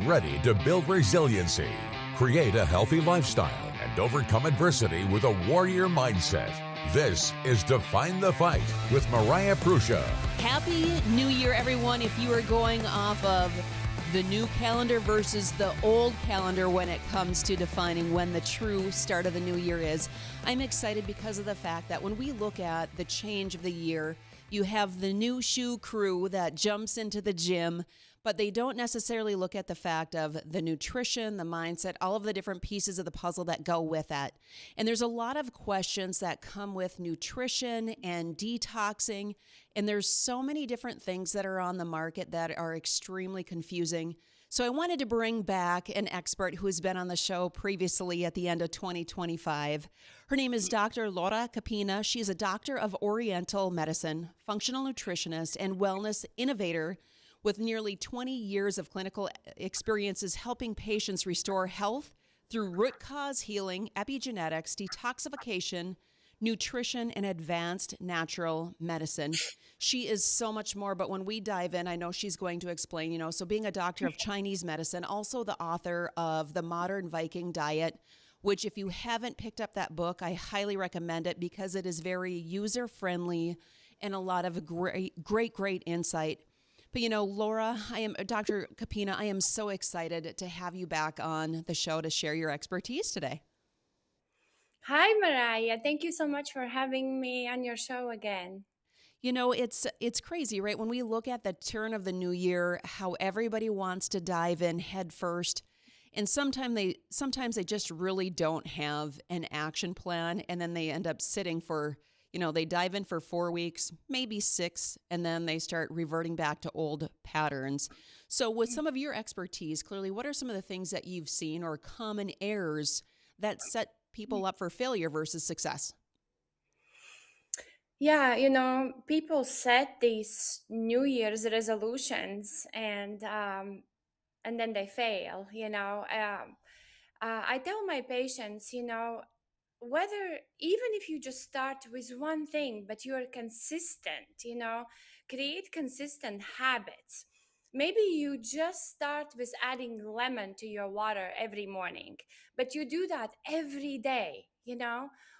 ready to build resiliency, create a healthy lifestyle, and overcome adversity with a warrior mindset. This is Define the Fight with Mariah Prussia. Happy New Year, everyone. If you are going off of the new calendar versus the old calendar when it comes to defining when the true start of the new year is, I'm excited because of the fact that when we look at the change of the year, you have the new shoe crew that jumps into the gym, but they don't necessarily look at the fact of the nutrition, the mindset, all of the different pieces of the puzzle that go with that. And there's a lot of questions that come with nutrition and detoxing, and there's so many different things that are on the market that are extremely confusing. So I wanted to bring back an expert who has been on the show previously at the end of 2025. Her name is Dr. Laura Capina. She is a doctor of Oriental medicine, functional nutritionist, and wellness innovator with nearly 20 years of clinical experiences helping patients restore health through root cause healing, epigenetics, detoxification, nutrition, and advanced natural medicine. She is so much more, but when we dive in, I know she's going to explain, so being a doctor of Chinese medicine, also the author of The Modern Viking Diet, which if you haven't picked up that book, I highly recommend it because it is very user-friendly and a lot of great insight. But Laura, Dr. Capina, I am so excited to have you back on the show to share your expertise today. Hi, Mariah. Thank you so much for having me on your show again. It's crazy, right? When we look at the turn of the new year, how everybody wants to dive in head first, and sometimes they just really don't have an action plan, and then they end up sitting for they dive in for 4 weeks, maybe 6, and then they start reverting back to old patterns. So with some of your expertise, clearly, what are some of the things that you've seen or common errors that set people up for failure versus success? Yeah, people set these New Year's resolutions and then they fail. I tell my patients, whether even if you just start with one thing but you are consistent, create consistent habits. Maybe you just start with adding lemon to your water every morning, but you do that every day,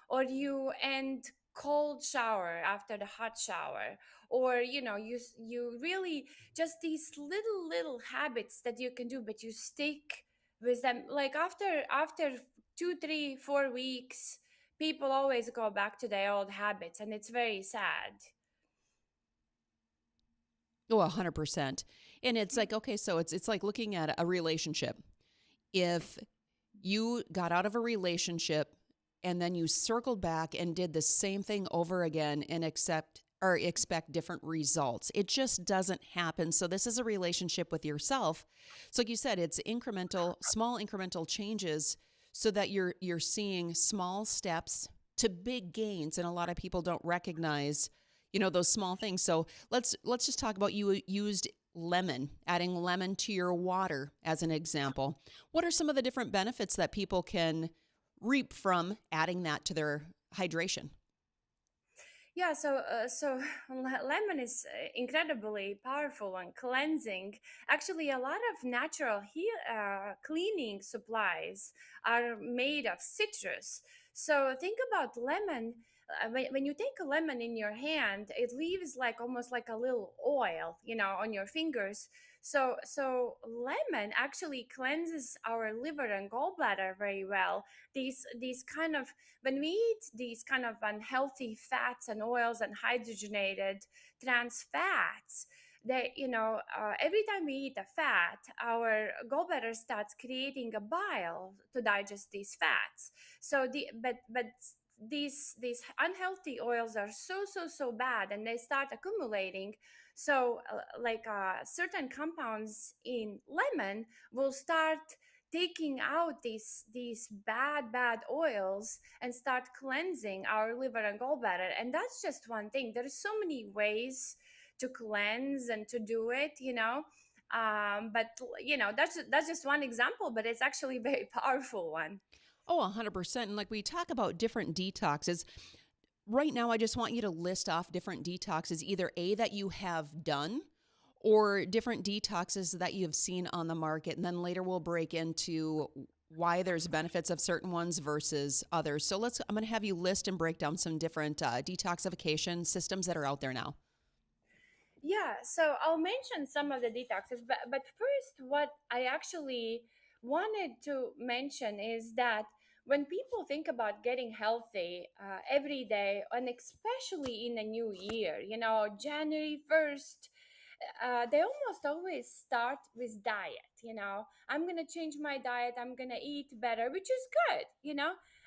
or you end cold shower after the hot shower, or you really just these little habits that you can do, but you stick with them. Like after 2, 3, 4 weeks, people always go back to their old habits, and it's very sad. Oh, 100%. And it's like, okay, so it's like looking at a relationship. If you got out of a relationship and then you circled back and did the same thing over again and expect different results, it just doesn't happen. So this is a relationship with yourself. So like you said, it's small incremental changes so that you're seeing small steps to big gains. And a lot of people don't recognize, those small things. So let's just talk about, you used lemon, adding lemon to your water as an example. What are some of the different benefits that people can reap from adding that to their hydration? Yeah, so lemon is incredibly powerful and cleansing. Actually, a lot of natural cleaning supplies are made of citrus. So think about lemon. When you take a lemon in your hand, it leaves almost like a little oil, on your fingers. So lemon actually cleanses our liver and gallbladder very well. These kind of, when we eat these kind of unhealthy fats and oils and hydrogenated trans fats, every time we eat a fat, our gallbladder starts creating a bile to digest these fats. So but these unhealthy oils are so bad, and they start accumulating. So certain compounds in lemon will start taking out these bad oils and start cleansing our liver and gallbladder. And that's just one thing. There's so many ways to cleanse and to do it, but that's just one example, but it's actually a very powerful one. Oh, 100%. And like we talk about different detoxes, right now I just want you to list off different detoxes, either A, that you have done, or different detoxes that you've seen on the market. And then later we'll break into why there's benefits of certain ones versus others. So I'm going to have you list and break down some different detoxification systems that are out there now. Yeah, so I'll mention some of the detoxes, but first, what I actually wanted to mention is that when people think about getting healthy every day, and especially in a new year, January 1st, they almost always start with diet. I'm going to change my diet, I'm going to eat better, which is good,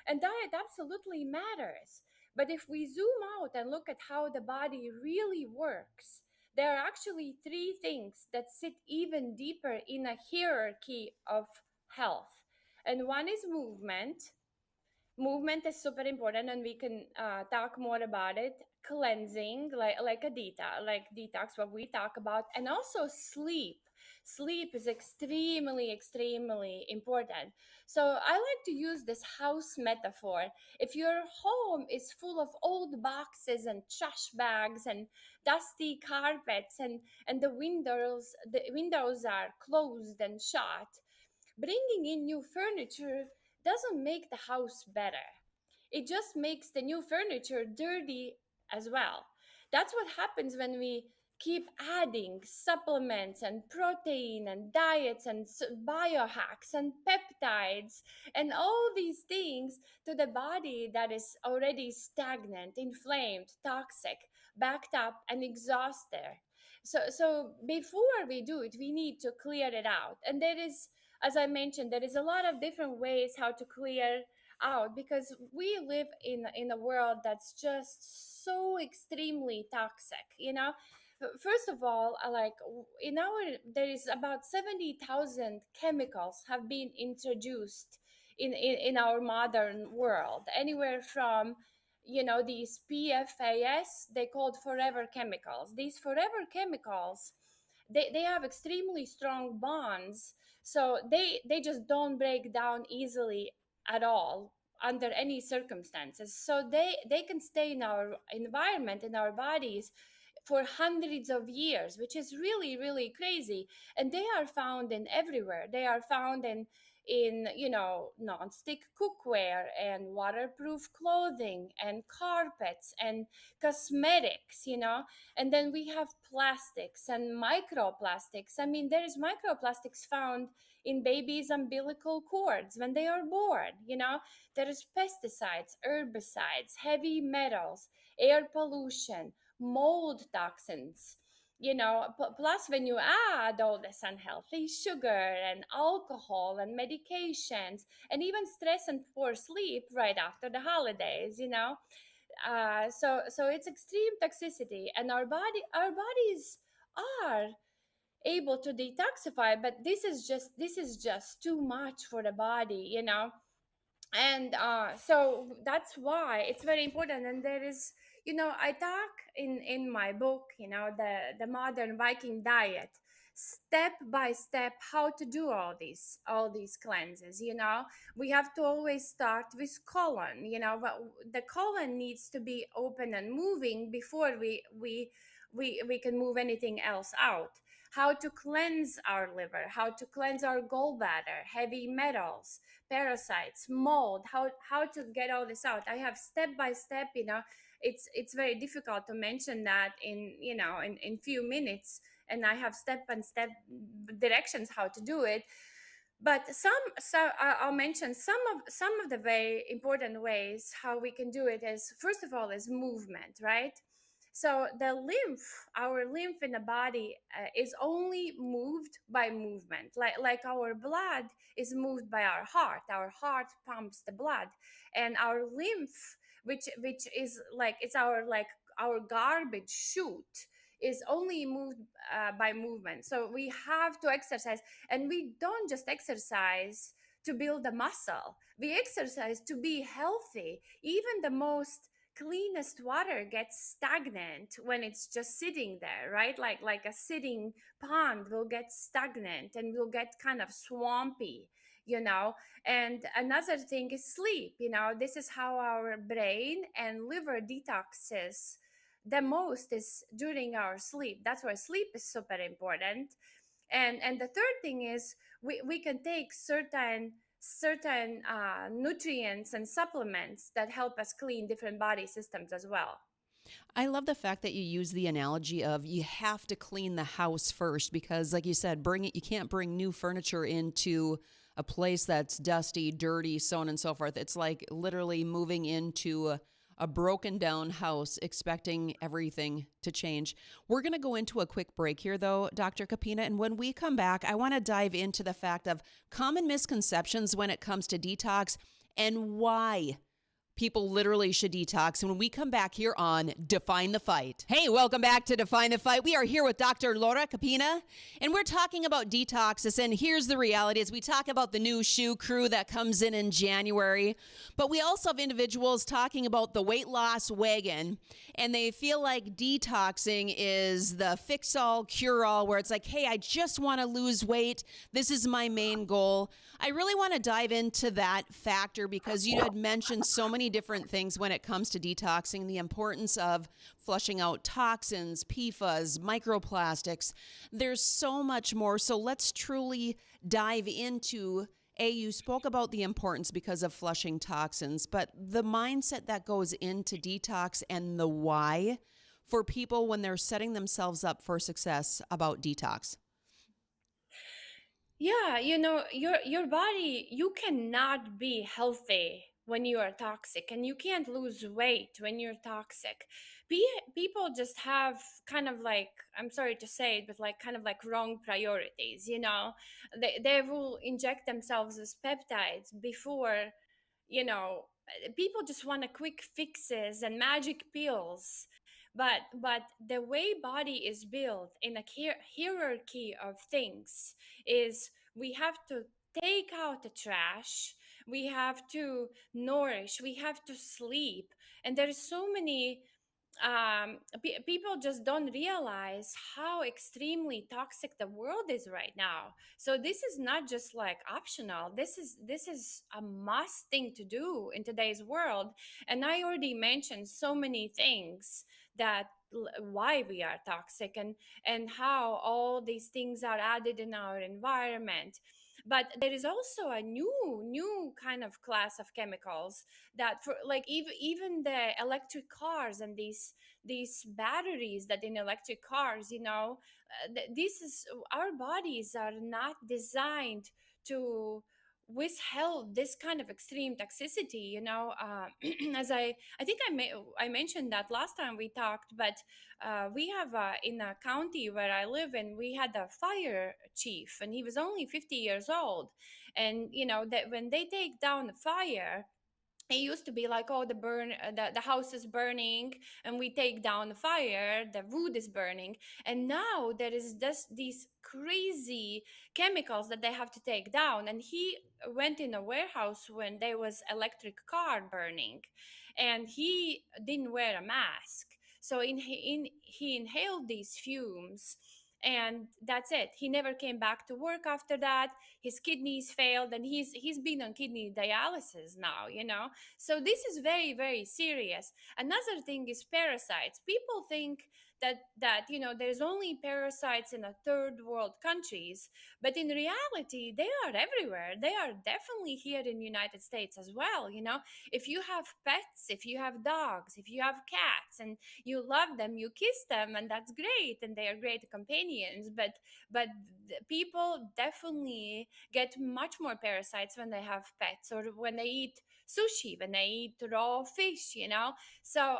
and diet absolutely matters. But if we zoom out and look at how the body really works, there are actually three things that sit even deeper in a hierarchy of health. And one is movement. Movement is super important, and we can talk more about it. Cleansing, like a detox, what we talk about, and also sleep. Sleep is extremely important. So I like to use this house metaphor. If your home is full of old boxes and trash bags and dusty carpets, and the windows are closed and shut, bringing in new furniture doesn't make the house better. It just makes the new furniture dirty as well. That's what happens when we keep adding supplements and protein and diets and biohacks and peptides and all these things to the body that is already stagnant, inflamed, toxic, backed up, and exhausted. So before we do it, we need to clear it out. And there is, as I mentioned, there is a lot of different ways how to clear out, because we live in a world that's just so extremely toxic. First of all, like in our there is about 70,000 chemicals have been introduced in our modern world, anywhere from these PFAS, they called forever chemicals. These forever chemicals, they have extremely strong bonds, so they just don't break down easily at all under any circumstances. So they can stay in our environment, in our bodies, for hundreds of years, which is really crazy. And they are found in everywhere. They are found in non-stick cookware and waterproof clothing and carpets and cosmetics. And then we have plastics and microplastics. I mean, there is microplastics found in babies' umbilical cords when they are born. There is pesticides, herbicides, heavy metals, air pollution, mold toxins. Plus when you add all this unhealthy sugar and alcohol and medications and even stress and poor sleep right after the holidays, so it's extreme toxicity. And our bodies are able to detoxify, but this is just too much for the body. And so that's why it's very important. And there is, I talk in my book, the modern Viking diet, step by step, how to do all these cleanses. We have to always start with colon. But the colon needs to be open and moving before we can move anything else out. How to cleanse our liver, how to cleanse our gallbladder, heavy metals, parasites, mold, how to get all this out. I have step by step. It's very difficult to mention that in few minutes, and I have step and step directions how to do it. But I'll mention some of the very important ways how we can do it. Is first of all is movement, right? So our lymph in the body is only moved by movement, like our blood is moved by our heart. Our heart pumps the blood, and our lymph, which is like it's our garbage chute, is only moved by movement. So we have to exercise, and we don't just exercise to build a muscle. We exercise to be healthy. Even the most cleanest water gets stagnant when it's just sitting there, right? Like a sitting pond will get stagnant and will get kind of swampy. And another thing is sleep. This is how our brain and liver detoxes the most is during our sleep. That's why sleep is super important. And the third thing is we can take certain nutrients and supplements that help us clean different body systems as well. I love the fact that you use the analogy of you have to clean the house first because, like you said, you can't bring new furniture into a place that's dusty, dirty, so on and so forth. It's like literally moving into a broken down house, expecting everything to change. We're going to go into a quick break here, though, Dr. Capina. And when we come back, I want to dive into the fact of common misconceptions when it comes to detox and why people literally should detox. And when we come back here on Define the Fight. Hey, welcome back to Define the Fight. We are here with Dr. Laura Capina, and we're talking about detoxes. And here's the reality is we talk about the new shoe crew that comes in January, but we also have individuals talking about the weight loss wagon, and they feel like detoxing is the fix-all, cure-all, where it's like, hey, I just want to lose weight. This is my main goal. I really want to dive into that factor because you had mentioned so many different things when it comes to detoxing, the importance of flushing out toxins, PFAS, microplastics. There's so much more. So let's truly dive into you spoke about the importance because of flushing toxins, but the mindset that goes into detox and the why for people when they're setting themselves up for success about detox. Yeah, your body, you cannot be healthy when you are toxic, and you can't lose weight when you're toxic. People just have kind of like, I'm sorry to say it, but like kind of like wrong priorities, they will inject themselves with peptides before, people just want a quick fixes and magic pills. But the way body is built in a hierarchy of things is we have to take out the trash, we have to nourish, we have to sleep. And there is so many people just don't realize how extremely toxic the world is right now. So this is not just like optional, this is a must thing to do in today's world. And I already mentioned so many things that why we are toxic, and how all these things are added in our environment. But there is also a new kind of class of chemicals that, for like, even the electric cars and these batteries that in electric cars, this is, our bodies are not designed to withhold this kind of extreme toxicity, as I think I mentioned that last time we talked. But we have in a county where I live in, we had a fire chief, and he was only 50 years old. And that when they take down the fire, it used to be like, oh, the house is burning, and we take down the fire, the wood is burning. And now there is just these crazy chemicals that they have to take down. And he went in a warehouse when there was electric car burning, and he didn't wear a mask. So he inhaled these fumes, and that's it. He never came back to work after that. His kidneys failed, and he's been on kidney dialysis now. So this is very, very serious. Another thing is parasites. People think that there's only parasites in a third world countries, but in reality they are everywhere. They are definitely here in the United States as well. If you have pets, if you have dogs, if you have cats, and you love them, you kiss them, and that's great, and they are great companions. But people definitely get much more parasites when they have pets, or when they eat sushi, when they eat raw fish. So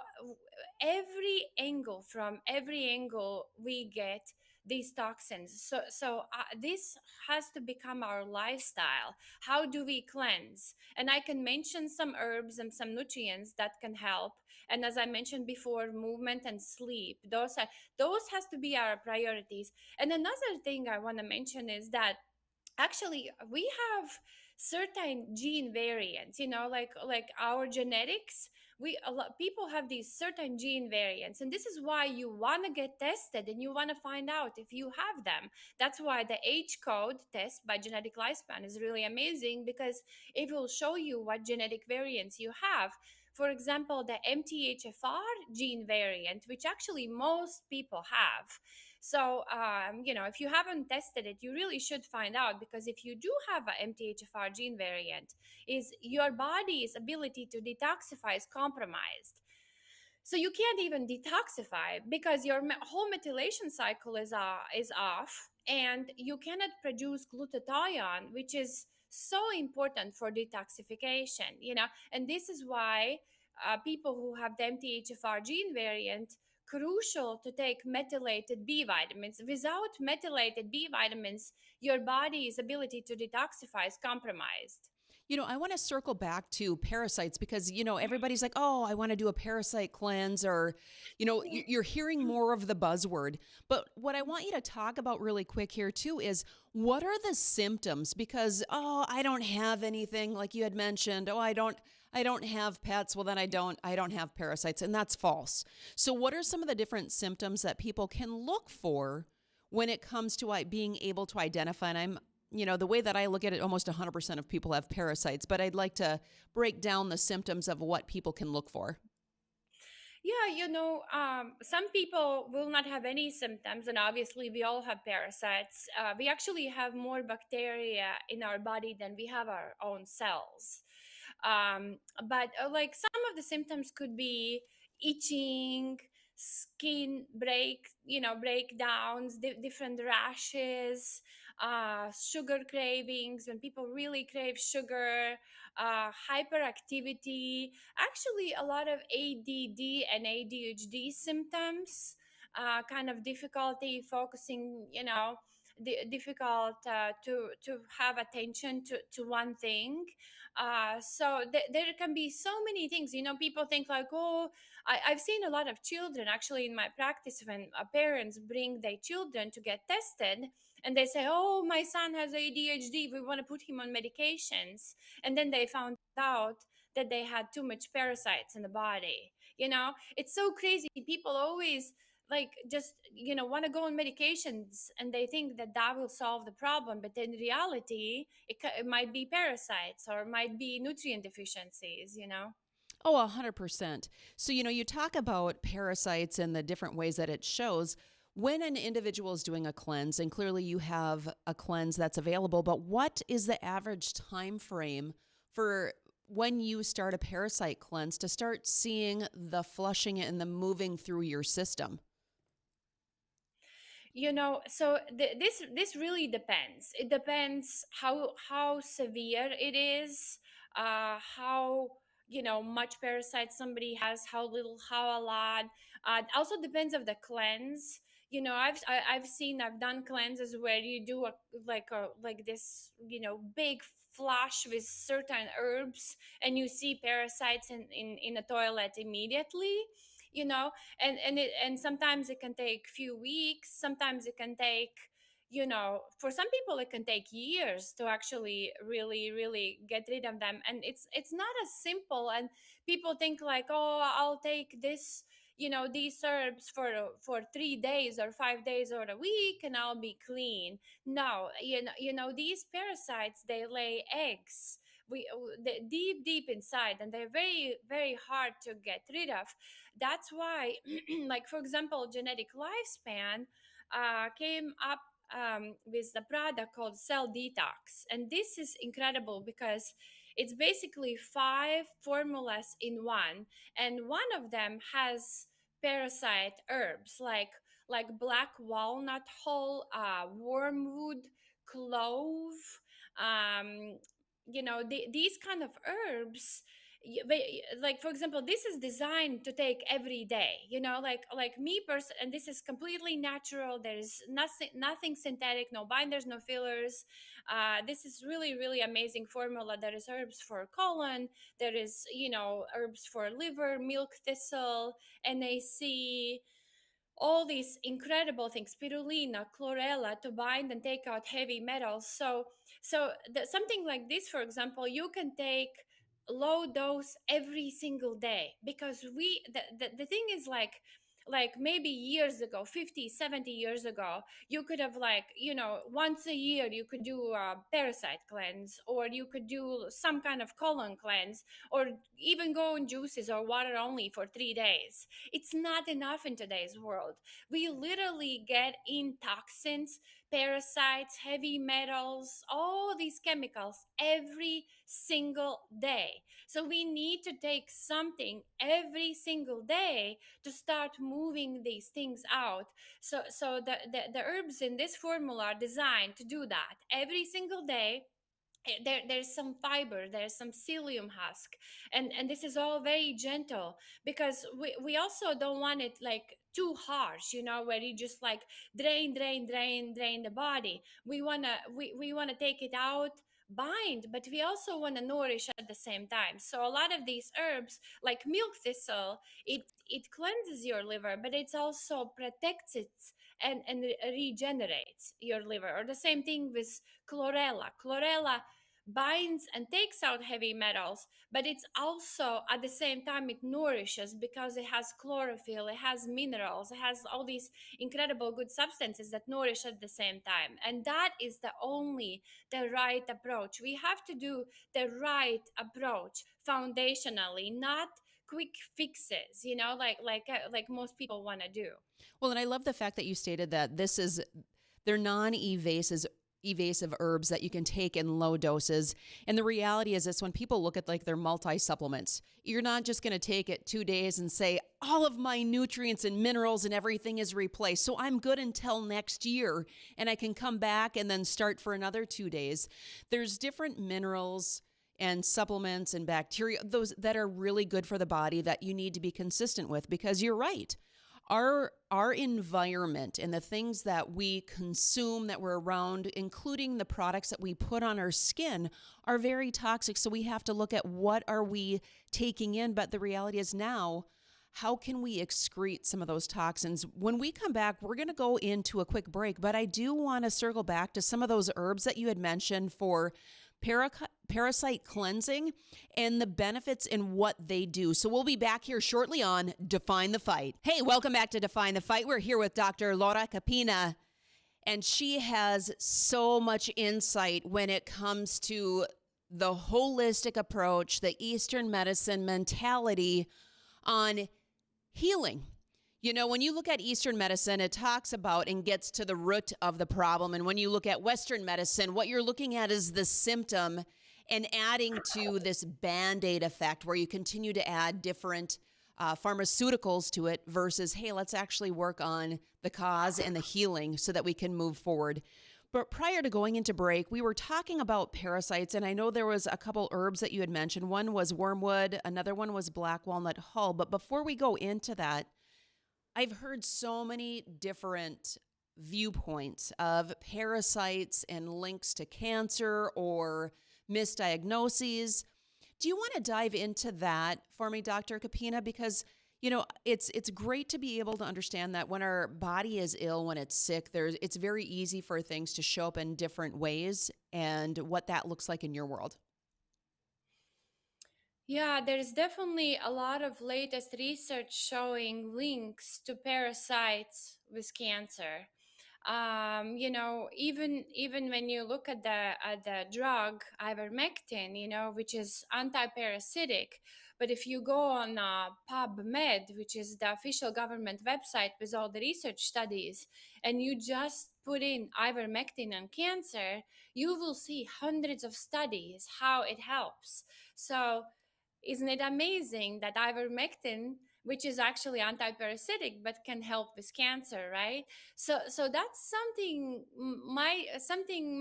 from every angle we get these toxins. So this has to become our lifestyle. How do we cleanse? And I can mention some herbs and some nutrients that can help. And as I mentioned before, movement and sleep, those has to be our priorities. And another thing I want to mention is that actually we have certain gene variants, like our genetics. A lot people have these certain gene variants, and this is why you want to get tested, and you want to find out if you have them. That's why the H code test by genetic lifespan is really amazing, because it will show you what genetic variants you have. for example, the MTHFR gene variant, which actually most people have. So, if you haven't tested it, you really should find out, because if you do have a MTHFR gene variant, is your body's ability to detoxify is compromised. So you can't even detoxify because your whole methylation cycle is off, and you cannot produce glutathione, which is so important for detoxification. And this is why people who have the MTHFR gene variant, crucial to take methylated B vitamins. Without methylated B vitamins, your body's ability to detoxify is compromised. I want to circle back to parasites because, everybody's like, oh, I want to do a parasite cleanse, or, you're hearing more of the buzzword. But what I want you to talk about really quick here, too, is what are the symptoms? Because, oh, I don't have anything like you had mentioned. Oh, I don't have pets. Well, then I don't have parasites. And that's false. So what are some of the different symptoms that people can look for when it comes to being able to identify? And the way that I look at it, almost 100% of people have parasites, but I'd like to break down the symptoms of what people can look for. Yeah, some people will not have any symptoms, and obviously, we all have parasites. We actually have more bacteria in our body than we have our own cells. But like some of the symptoms could be itching, skin breakdowns, different rashes, sugar cravings when people really crave sugar, hyperactivity, actually a lot of ADD and ADHD symptoms, kind of difficulty focusing, difficult to have attention to one thing. So there can be so many things. People think like, oh, I've seen a lot of children actually in my practice when parents bring their children to get tested, and they say, oh, my son has ADHD, we want to put him on medications, and then they found out that they had too much parasites in the body. It's so crazy. People always like just want to go on medications, and they think that that will solve the problem, but in reality it might be parasites or might be nutrient deficiencies. Oh, 100%. So, you talk about parasites and the different ways that it shows when an individual is doing a cleanse, and clearly you have a cleanse that's available, but what is the average time frame for when you start a parasite cleanse to start seeing the flushing and the moving through your system? So this really depends. It depends how severe it is, how much parasites somebody has, how little, how a lot. It also depends of the cleanse. I've done cleanses where you do like this big flush with certain herbs, and you see parasites in a toilet immediately. you know and sometimes it can take few weeks, sometimes it can take, for some people it can take years to actually really really get rid of them. And it's not as simple. And people think like, oh, I'll take this, these herbs for 3 days or 5 days or a week and I'll be clean. No, these parasites, they lay eggs, deep deep inside, and they're very very hard to get rid of. That's why like for example, genetic lifespan came up with the product called cell detox, and this is incredible because it's basically 5 formulas in one, and one of them has parasite herbs like black walnut hull, wormwood, clove, um, these kind of herbs. Like for example, this is designed to take every day, like me person, and this is completely natural. There's nothing synthetic, no binders, no fillers. This is really really amazing formula. There is herbs for colon, there is herbs for liver, milk thistle, NAC, all these incredible things, spirulina, chlorella, to bind and take out heavy metals. So something like this, for example, you can take low dose every single day, because the thing is like maybe years ago, 50, 70 years ago, you could have, like, once a year you could do a parasite cleanse, or you could do some kind of colon cleanse, or even go on juices or water only for 3 days. It's not enough in today's world. We literally get in toxins, parasites, heavy metals, all these chemicals every single day. So we need to take something every single day to start moving these things out. So the herbs in this formula are designed to do that every single day. There's some fiber, there's some psyllium husk, and this is all very gentle, because we also don't want it like too harsh, where you just like drain the body. We want to take it out, bind, but we also want to nourish at the same time. So a lot of these herbs, like milk thistle, it cleanses your liver, but it also protects it and regenerates your liver. Or the same thing with chlorella binds and takes out heavy metals, but it's also at the same time it nourishes, because it has chlorophyll, it has minerals, it has all these incredible good substances that nourish at the same time. And that is the right approach. We have to do the right approach foundationally, not quick fixes, like most people want to do. Well, and I love the fact that you stated that they're non-evasive herbs that you can take in low doses. And the reality is this: when people look at like their multi-supplements, you're not just going to take it 2 days and say, all of my nutrients and minerals and everything is replaced, so I'm good until next year and I can come back and then start for another 2 days. There's different minerals and supplements and bacteria, those that are really good for the body, that you need to be consistent with, because you're right. Our environment and the things that we consume, that we're around, including the products that we put on our skin, are very toxic. So we have to look at what are we taking in. But the reality is now, how can we excrete some of those toxins? When we come back, we're going to go into a quick break, but I do want to circle back to some of those herbs that you had mentioned for parasite cleansing and the benefits and what they do. So we'll be back here shortly on Define the Fight. Hey, welcome back to Define the Fight. We're here with Dr. Laura Capina, and she has so much insight when it comes to the holistic approach, the Eastern medicine mentality on healing. You know, when you look at Eastern medicine, it talks about and gets to the root of the problem. And when you look at Western medicine, what you're looking at is the symptom and adding to this Band-Aid effect, where you continue to add different pharmaceuticals to it versus, hey, let's actually work on the cause and the healing so that we can move forward. But prior to going into break, we were talking about parasites, and I know there was a couple herbs that you had mentioned. One was wormwood, another one was black walnut hull. But before we go into that, I've heard so many different viewpoints of parasites and links to cancer or misdiagnoses. Do you want to dive into that for me, Dr. Capina? Because, you know, it's great to be able to understand that when our body is ill, when it's sick, it's very easy for things to show up in different ways, and what that looks like in your world. Yeah, there's definitely a lot of latest research showing links to parasites with cancer. Even when you look at the drug ivermectin, which is anti-parasitic, but if you go on PubMed, which is the official government website with all the research studies, and you just put in ivermectin and cancer, you will see hundreds of studies how it helps. So isn't it amazing that ivermectin, which is actually anti-parasitic but can help with cancer, right? So that's something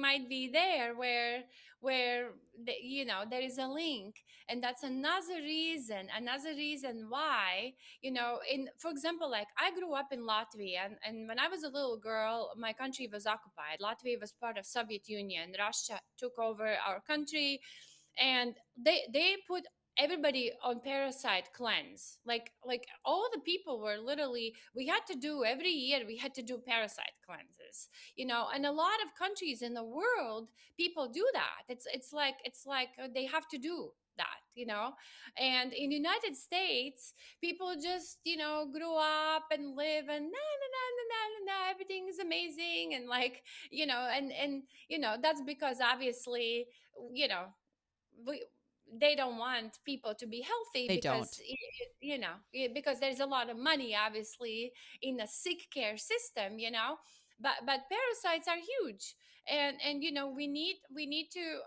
might be there where there is a link. And that's another reason why, in for example, like I grew up in Latvia, and when I was a little girl, my country was occupied. Latvia was part of Soviet Union. Russia took over our country, and they put everybody on parasite cleanse, like all the people were literally, we had to do every year, we had to do parasite cleanses, and a lot of countries in the world, people do that. It's like they have to do that, and in United States, people just grow up and live, and everything is amazing, and like, that's because obviously, you know we, they don't want people to be healthy, They because don't. because there's a lot of money obviously in a sick care system, but parasites are huge, and we need to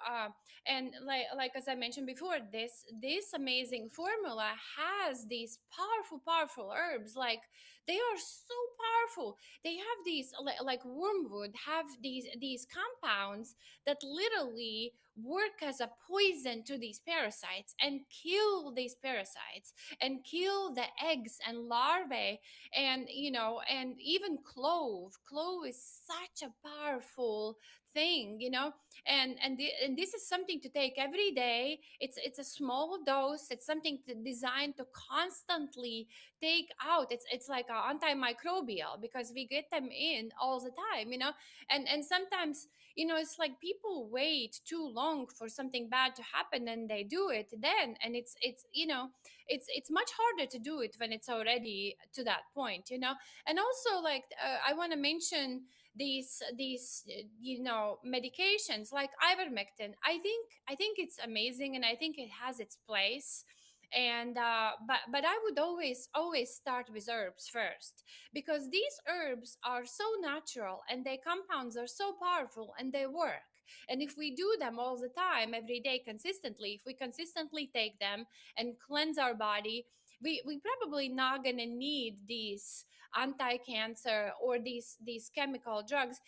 and like as I mentioned before, this amazing formula has these powerful herbs. Like, they are so powerful. They have these, like wormwood have these compounds that literally work as a poison to these parasites and kill these parasites and kill the eggs and larvae. And and even clove is such a powerful thing, and this is something to take every day. It's a small dose. It's something designed to constantly take out. It's like an antimicrobial, because we get them in all the time, and sometimes, it's like people wait too long for something bad to happen, and they do it then, and it's much harder to do it when it's already to that point, and also, like, I want to mention these medications like ivermectin. I think it's amazing, and I think it has its place. And but I would always start with herbs first, because these herbs are so natural, and their compounds are so powerful, and they work. And if we do them all the time, every day, consistently, if we consistently take them and cleanse our body, we probably not gonna need these anti-cancer or these chemical drugs.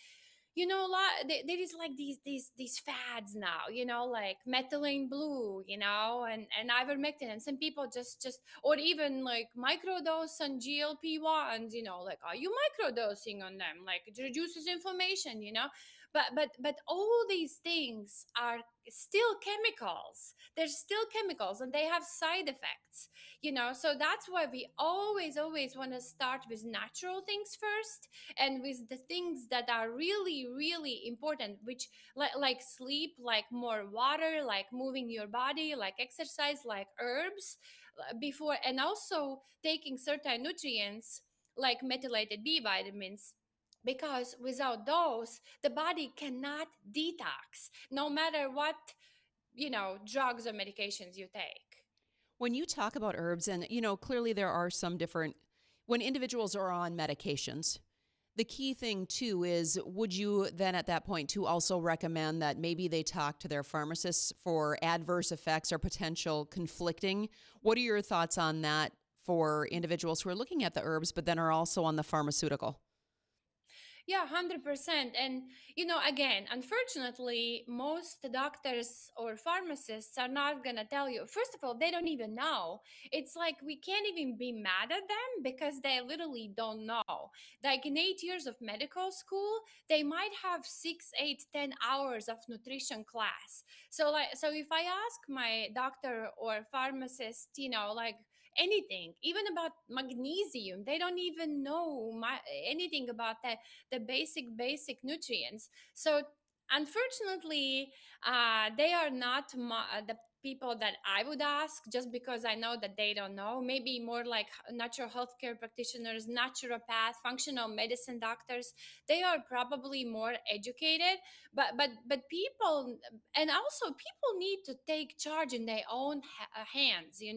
A lot, there is like these fads now, like methylene blue, and ivermectin, and some people just, or even like microdose on GLP-1s, like, are you microdosing on them? Like, it reduces inflammation, but all these things are still chemicals. They're still chemicals, and they have side effects, so that's why we always want to start with natural things first, and with the things that are really important, which, like sleep, like more water, like moving your body, like exercise, like herbs, before, and also taking certain nutrients like methylated B vitamins, because without those, the body cannot detox, no matter what, drugs or medications you take. When you talk about herbs, and clearly there are some different, when individuals are on medications, the key thing too is, would you then at that point to also recommend that maybe they talk to their pharmacists for adverse effects or potential conflicting? What are your thoughts on that for individuals who are looking at the herbs but then are also on the pharmaceutical? Yeah, 100%. And, again, unfortunately, most doctors or pharmacists are not going to tell you. First of all, they don't even know. It's like we can't even be mad at them, because they literally don't know. Like, in 8 years of medical school, they might have 6, 8, 10 hours of nutrition class. So if I ask my doctor or pharmacist, like, anything, even about magnesium, they don't even know anything about that, the basic nutrients. So unfortunately, they are not the people that I would ask, just because I know that they don't know. Maybe more like natural healthcare practitioners, naturopath, functional medicine doctors. They are probably more educated, but people, and also people need to take charge in their own hands. You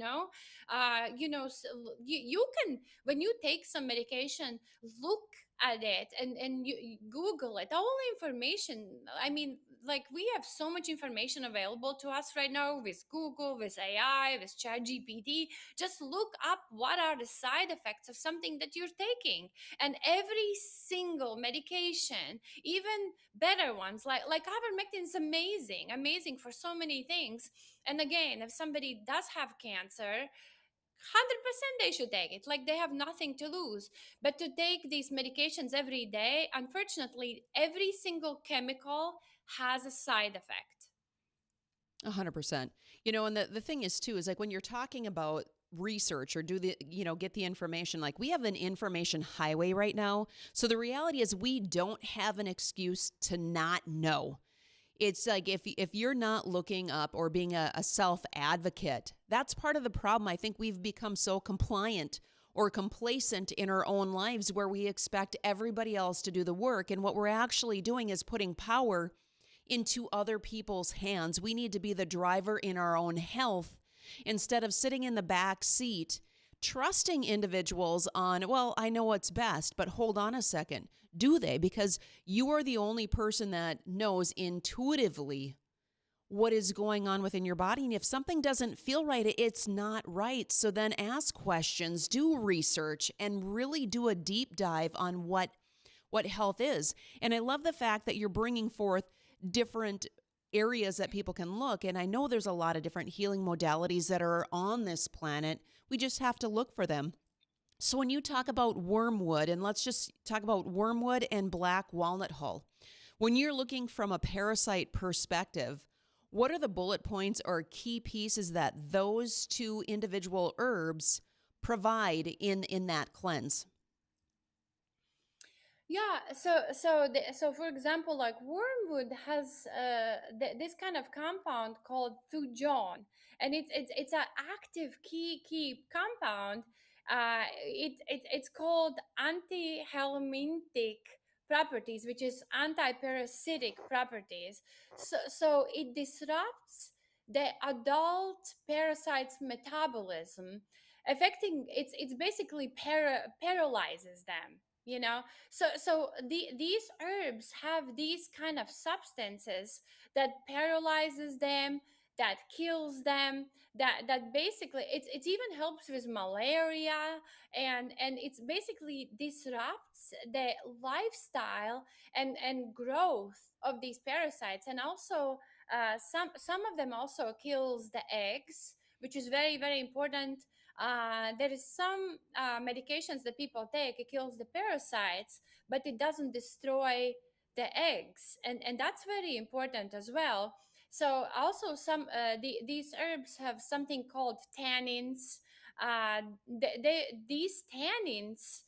can, when you take some medication, look at it, and you Google it, all information. I mean, like, we have so much information available to us right now with Google, with AI, with Chat GPT. Just look up what are the side effects of something that you're taking, and every single medication, even better ones, like ivermectin, is amazing for so many things. And again, if somebody does have cancer, 100% they should take it, like, they have nothing to lose. But to take these medications every day, unfortunately, every single chemical has a side effect. 100%. And the thing is too, is like when you're talking about research or get the information, like we have an information highway right now. So the reality is we don't have an excuse to not know. It's like if you're not looking up or being a self advocate, that's part of the problem. I think we've become so compliant or complacent in our own lives where we expect everybody else to do the work. And what we're actually doing is putting power into other people's hands. We need to be the driver in our own health instead of sitting in the back seat trusting individuals on, well, I know what's best, but hold on a second. Do they? Because you are the only person that knows intuitively what is going on within your body. And if something doesn't feel right, it's not right. So then ask questions, do research, and really do a deep dive on what health is. And I love the fact that you're bringing forth different areas that people can look. And I know there's a lot of different healing modalities that are on this planet. We just have to look for them. So when you talk about wormwood, and let's just talk about wormwood and black walnut hull, when you're looking from a parasite perspective, what are the bullet points or key pieces that those two individual herbs provide in that cleanse? Yeah, so for example, like wormwood has this kind of compound called thujon, and it's an active key compound. It's called anti-helminthic properties, which is anti-parasitic properties. So it disrupts the adult parasite's metabolism, affecting it's basically paralyzes them. These herbs have these kind of substances that paralyzes them, that kills them, that basically it even helps with malaria, and it's basically disrupts the lifestyle and growth of these parasites. And also some of them also kills the eggs, which is very very important. There is some medications that people take. It kills the parasites, but it doesn't destroy the eggs, and that's very important as well. So also these herbs have something called tannins. These tannins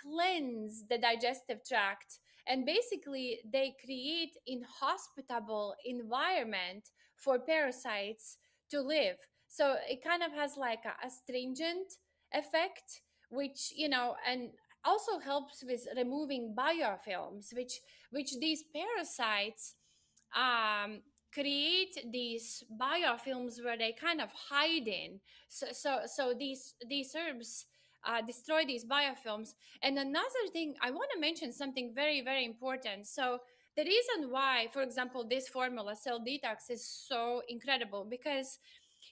cleanse the digestive tract, and basically they create inhospitable environment for parasites to live. So it kind of has like a astringent effect, which and also helps with removing biofilms, which these parasites um, create these biofilms where they kind of hide in. So these herbs destroy these biofilms. And another thing, I want to mention something very very important. So the reason why, for example, this formula cell detox is so incredible, because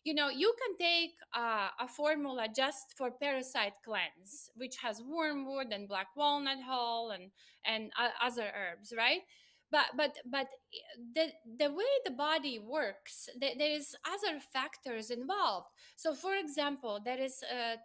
you can take a formula just for parasite cleanse, which has wormwood and black walnut hull and other herbs, right? But the way the body works, there is other factors involved. So for example, there is a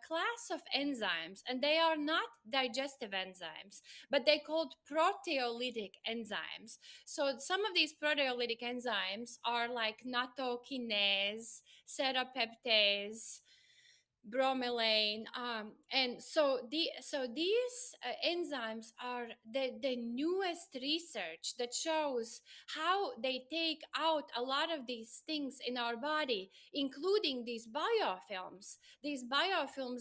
class of enzymes, and they are not digestive enzymes, but they called proteolytic enzymes. So some of these proteolytic enzymes are like nattokinase, serrapeptase, bromelain, and these enzymes are the newest research that shows how they take out a lot of these things in our body, including these biofilms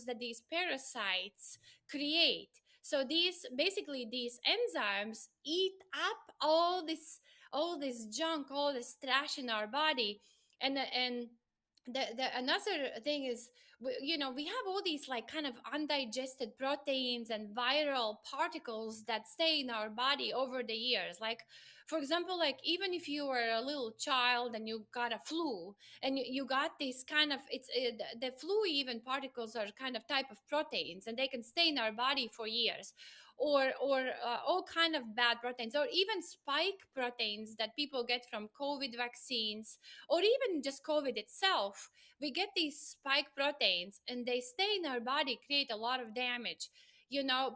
that these parasites create. So these enzymes eat up all this junk, all this trash in our body. And the another thing is, we have all these like kind of undigested proteins and viral particles that stay in our body over the years. Like for example, like even if you were a little child and you got a flu, and you got this kind of the flu even particles are kind of type of proteins, and they can stay in our body for years. Or all kind of bad proteins, or even spike proteins that people get from COVID vaccines, or even just COVID itself. We get these spike proteins and they stay in our body, create a lot of damage.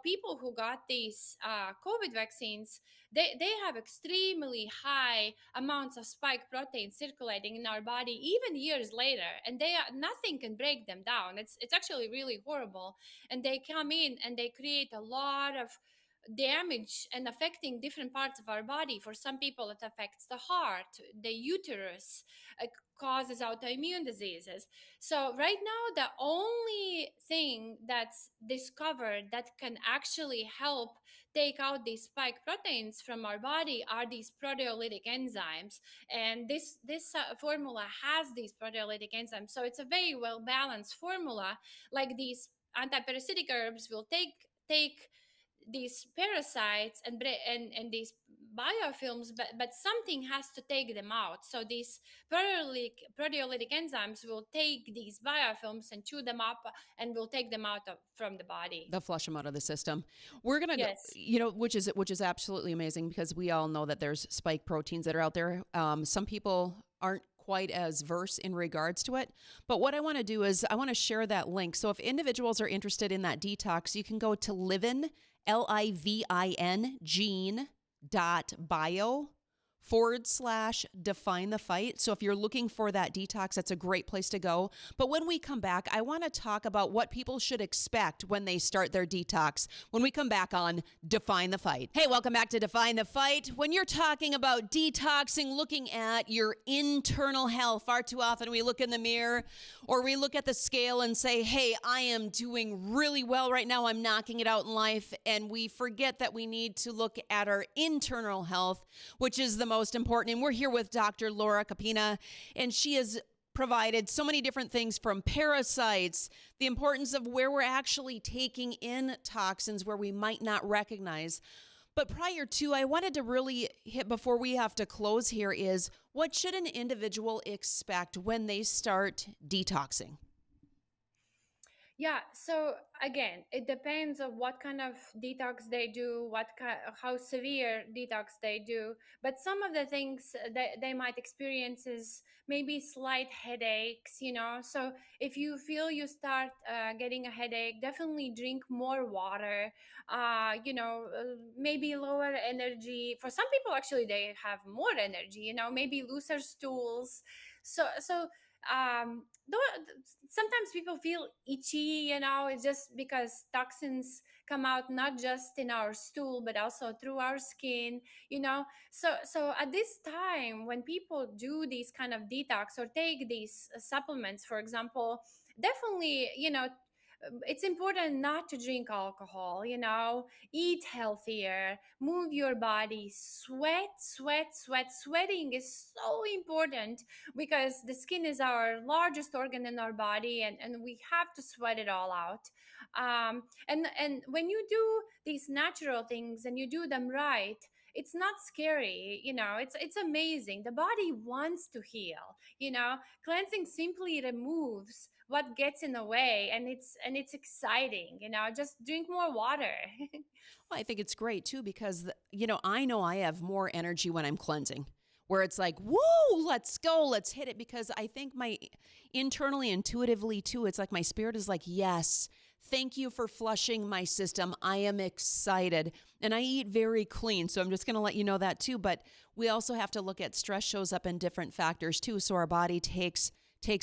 People who got these COVID vaccines, they have extremely high amounts of spike protein circulating in our body even years later, and nothing can break them down. It's actually really horrible, and they come in and they create a lot of damage and affecting different parts of our body. For some people, it affects the heart, the uterus, causes autoimmune diseases. So right now, the only thing that's discovered that can actually help take out these spike proteins from our body are these proteolytic enzymes, and this formula has these proteolytic enzymes. So it's a very well balanced formula. Like these antiparasitic herbs will take these parasites and these biofilms, but something has to take them out. So these proteolytic enzymes will take these biofilms and chew them up and will take them out from the body. They'll flush them out of the system. We're gonna, Yes. which is absolutely amazing, because we all know that there's spike proteins that are out there. Some people aren't quite as versed in regards to it. But what I want to do is I want to share that link. So if individuals are interested in that detox, you can go to livin, livin gene.bio /define the fight. So if you're looking for that detox, that's a great place to go. But when we come back, I want to talk about what people should expect when they start their detox when we come back on Define the Fight. Hey, welcome back to Define the Fight. When you're talking about detoxing, looking at your internal health, far too often we look in the mirror or we look at the scale and say, hey, I am doing really well right now. I'm knocking it out in life. And we forget that we need to look at our internal health, which is the most important. And we're here with Dr. Laura Capina, and she has provided so many different things, from parasites, the importance of where we're actually taking in toxins where we might not recognize. But prior to, I wanted to really hit, before we have to close here, is what should an individual expect when they start detoxing? Yeah, so again, it depends on what kind of detox they do, how severe detox they do. But some of the things that they might experience is maybe slight headaches. So if you feel you start getting a headache, definitely drink more water. Maybe lower energy. For some people, actually, they have more energy. Maybe looser stools. So though sometimes people feel itchy. It's just because toxins come out not just in our stool but also through our skin. So at this time, when people do these kind of detox or take these supplements, for example, definitely, it's important not to drink alcohol. Eat healthier, move your body, sweat, sweat, sweat. Sweating is so important because the skin is our largest organ in our body, and we have to sweat it all out. And when you do these natural things and you do them right, it's not scary. It's amazing. The body wants to heal. Cleansing simply removes what gets in the way, and it's exciting. Just drink more water. Well, I think it's great too, because, I know I have more energy when I'm cleansing, where it's like, woo, let's go, let's hit it. Because I think internally, intuitively too, it's like my spirit is like, yes, thank you for flushing my system. I am excited. And I eat very clean. So I'm just going to let you know that too. But we also have to look at stress shows up in different factors too. So our body takes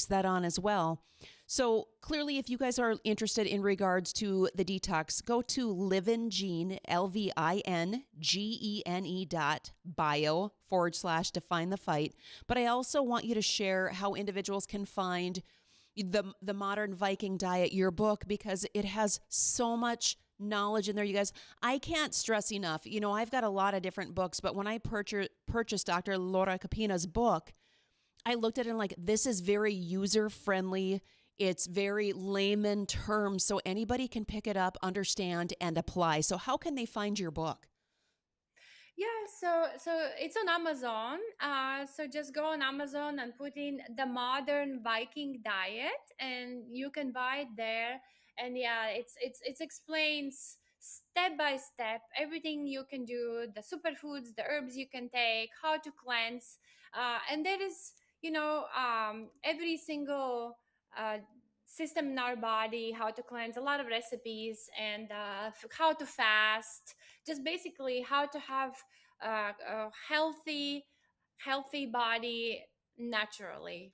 that on as well. So clearly, if you guys are interested in regards to the detox, go to livingene, livingene.bio /define the fight. But I also want you to share how individuals can find the Modern Viking Diet, your book, because it has so much knowledge in there, you guys. I can't stress enough. I've got a lot of different books, but when I purchased Dr. Laura Capina's book, I looked at it and like, this is very user-friendly. It's very layman terms, so anybody can pick it up, understand, and apply. So how can they find your book? Yeah, so it's on Amazon. So just go on Amazon and put in the Modern Viking Diet, and you can buy it there. And yeah, it explains step by step everything you can do, the superfoods, the herbs you can take, how to cleanse, and there is every single system in our body, how to cleanse, a lot of recipes, and how to fast, just basically how to have a healthy body naturally.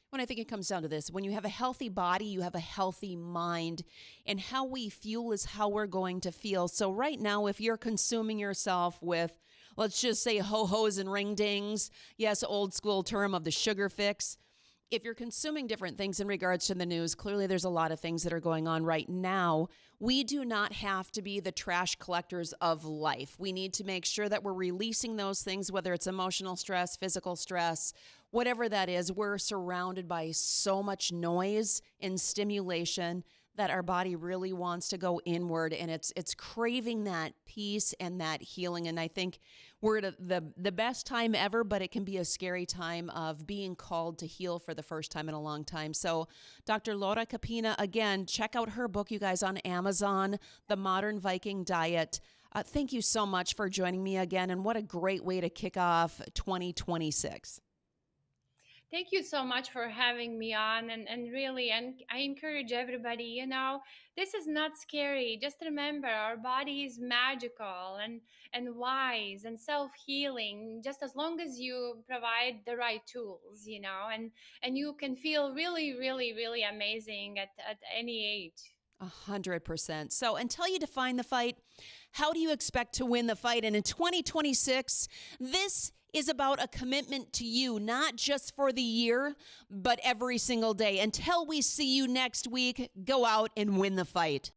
When I think it comes down to this, when you have a healthy body, you have a healthy mind, and how we fuel is how we're going to feel. So right now, if you're consuming yourself with, let's just say, ho-hos and ring dings, yes, old school term of the sugar fix. If you're consuming different things in regards to the news, clearly there's a lot of things that are going on right now. We do not have to be the trash collectors of life. We need to make sure that we're releasing those things, whether it's emotional stress, physical stress, whatever that is. We're surrounded by so much noise and stimulation that our body really wants to go inward, and it's craving that peace and that healing. And I think we're at the best time ever, but it can be a scary time of being called to heal for the first time in a long time. So Dr. Laura Capina, again, check out her book, you guys, on Amazon, The Modern Viking Diet. Thank you so much for joining me again, and what a great way to kick off 2026. Thank you so much for having me on, and really, and I encourage everybody, this is not scary. Just remember, our body is magical and wise and self-healing, just as long as you provide the right tools, and you can feel really, really, really amazing at any age. 100%. So until you define the fight, how do you expect to win the fight? And in 2026, this is about a commitment to you, not just for the year, but every single day. Until we see you next week, go out and win the fight.